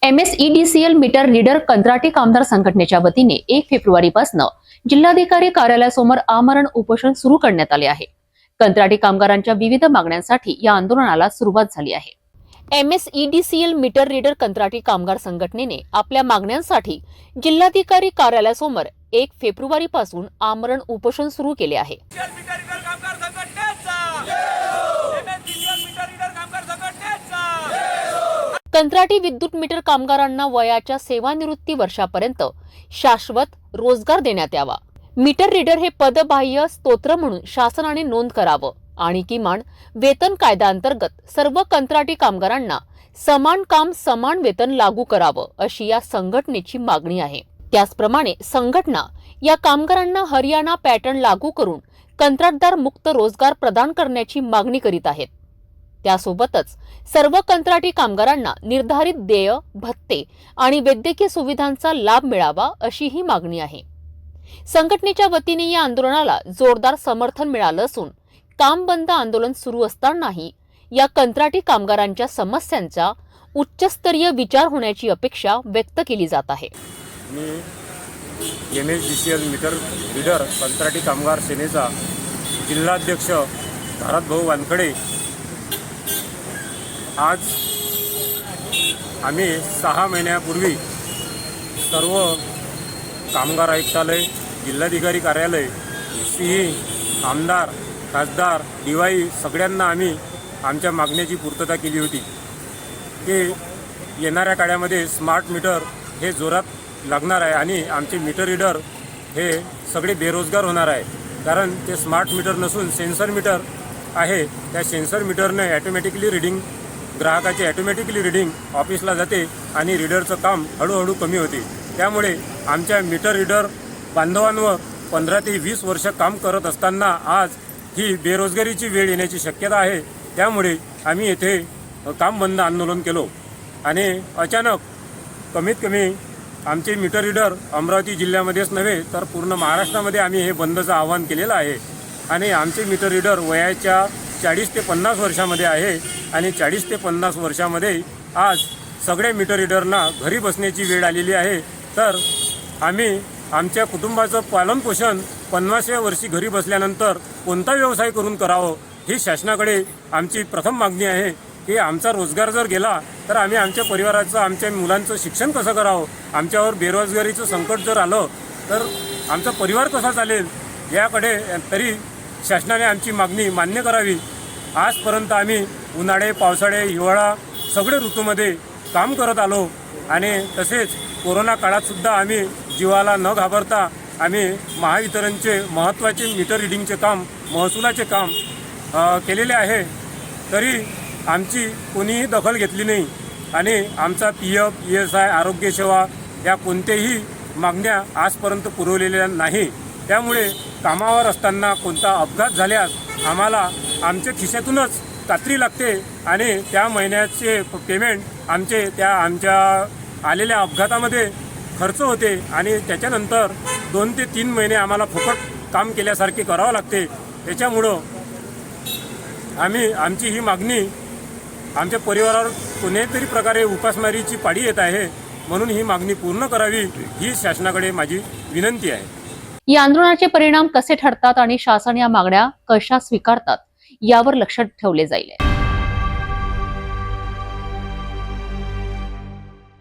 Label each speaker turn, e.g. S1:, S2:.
S1: MSEDCL meter reader कंत्राटी कामगार संघटनेच्या वतीने 1 फेब्रुवारीपासून जिल्हाधिकारी कार्यालयासमोर आमरण उपोषण सुरू करण्यात आले आहे। कंत्राटी कामगारांच्या विविध मागण्यांसाठी या आंदोलनाला सुरुवात झाली आहे। MSEDCL मीटर रीडर कंत्राटी कामगार संघटनेने आपल्या मागण्यांसाठी जिल्हाधिकारी कार्यालयासमोर 1 फेब्रुवारीपासून आमरण उपोषण सुरू केले आहे। कंत्राटी विद्युत मीटर कामगारांना वयाच्या सेवानिवृत्ती वर्षापर्यंत शाश्वत रोजगार देण्यात यावा। मीटर रीडर हे पदबाह्य स्तोत्र म्हणून शासनाने नोंद करावं आणि किमान वेतन कायद्याअंतर्गत सर्व कंत्राटी कामगारांना समान काम समान वेतन लागू करावं अशी या संघटनेची मागणी आहे। त्याचप्रमाणे संघटना या कामगारांना हरियाणा पॅटर्न लागू करून कंत्राटदार मुक्त रोजगार प्रदान करण्याची मागणी करीत आहेत। त्यासोबतच सर्व कंत्राटी कामगारांना निर्धारित देय, भत्ते आणि वैद्यकीय सुविधांचा लाभ मिळावा अशी ही मागणी आहे। संघटनेच्या वतीने या आंदोलनाला जोरदार समर्थन मिळालं असून काम बंद आंदोलन सुरू असतानाही या कंत्राटी कामगारांच्या समस्यांचा उच्चस्तरीय विचार होण्याची अपेक्षा व्यक्त केली जात आहे।
S2: मी MSEDCL मीटर रीडर कंत्राटी कामगार सेनेचा जिल्हाध्यक्ष भारतभाऊ वानखडे। आज आम्ही 6 महिन्यापूर्वी सर्व कामगार आयुक्तालय, जिल्हाधिकारी कार्यालय, CE, आमदार, खासदार, DY सगळ्यांना आम्ही आमच्या मागण्याची पूर्तता केली होती की येणाऱ्या काळामध्ये स्मार्ट मीटर हे जोरात लागणार आहे आणि आमचे मीटर रीडर हे सगळे बेरोजगार होणार आहे। कारण ते स्मार्ट मीटर नसून सेन्सर मीटर आहे। त्या सेन्सर मीटरने ॲटोमॅटिकली रीडिंग, ग्राहकाची ॲटोमॅटिकली रीडिंग ऑफिसला जाते आणि रीडरचं काम हळूहळू कमी होते। त्यामुळे आमच्या मीटर रीडर बांधवांवर 15 ते 20 वर्ष काम करत असताना आज ही बेरोजगारीची वेळ येण्याची शक्यता आहे। त्यामुळे आम्ही येथे काम बंद आंदोलन केलो आणि अचानक कमीत कमी आमचे मीटर रीडर अमरावती जिल्ह्यामध्येच नव्हे तर पूर्ण महाराष्ट्रामध्ये आम्ही हे बंदचं आवाहन केलेलं आहे। आणि आमचे मीटर रीडर वयाच्या 40 ते 50 वर्षामध्ये आहे आणि 40 ते 50 वर्षामध्ये आज सगळे मीटर रीडरना घरी बसण्याची वेळ आलेली आहे। तर आम्ही आमच्या कुटुंबाचं पालनपोषण 50व्या वर्षी घरी बसल्यानंतर कोणता व्यवसाय करून करावं ही शासनाकडे आमची प्रथम मागणी आहे की आमचा रोजगार जर गेला तर आम्ही आमच्या परिवाराचं, आमच्या मुलांचं शिक्षण कसं करावं, आमच्यावर बेरोजगारीचं संकट जर आलं तर आमचा परिवार कसा चालेल याकडे तरी शासनाने आमची मागणी मान्य करावी। आजपर्यंत आम्ही उन्हाळे, पावसाळे, हिवाळा सगळे ऋतूमध्ये काम करत आलो आणि तसेच कोरोना काळातसुद्धा आम्ही जीवाला न घाबरता आम्ही महावितरणचे महत्त्वाचे मीटर रिडिंगचे काम, महसुलाचे काम केलेले आहे। तरी आमची कोणीही दखल घेतली नाही आणि आमचा PF, ESI, आरोग्यसेवा या कोणत्याही मागण्या आजपर्यंत पुरवलेल्या नाही। त्यामुळे कामावर असताना कोणता अपघात झाल्यास आम्हाला आमच्या खिशातूनच कात्री लागते आणि त्या महिन्याचे पेमेंट आमच्या आलेल्या अपघातामध्ये खर्च होते आणि त्याच्यानंतर 2 ते 3 महिने आम्हाला फुकट काम केल्यासारखे करावं लागते। त्याच्यामुळं आमची ही मागणी आमच्या परिवारावर कोणत्यातरी प्रकारे उपासमारीची पाळी येत आहे, म्हणून ही मागणी पूर्ण करावी ही शासनाकडे माझी विनंती आहे।
S1: या आंदोलनाचे परिणाम कसे ठरतात आणि शासन या मागण्या कशा स्वीकारतात यावर लक्ष ठेवले जाईल।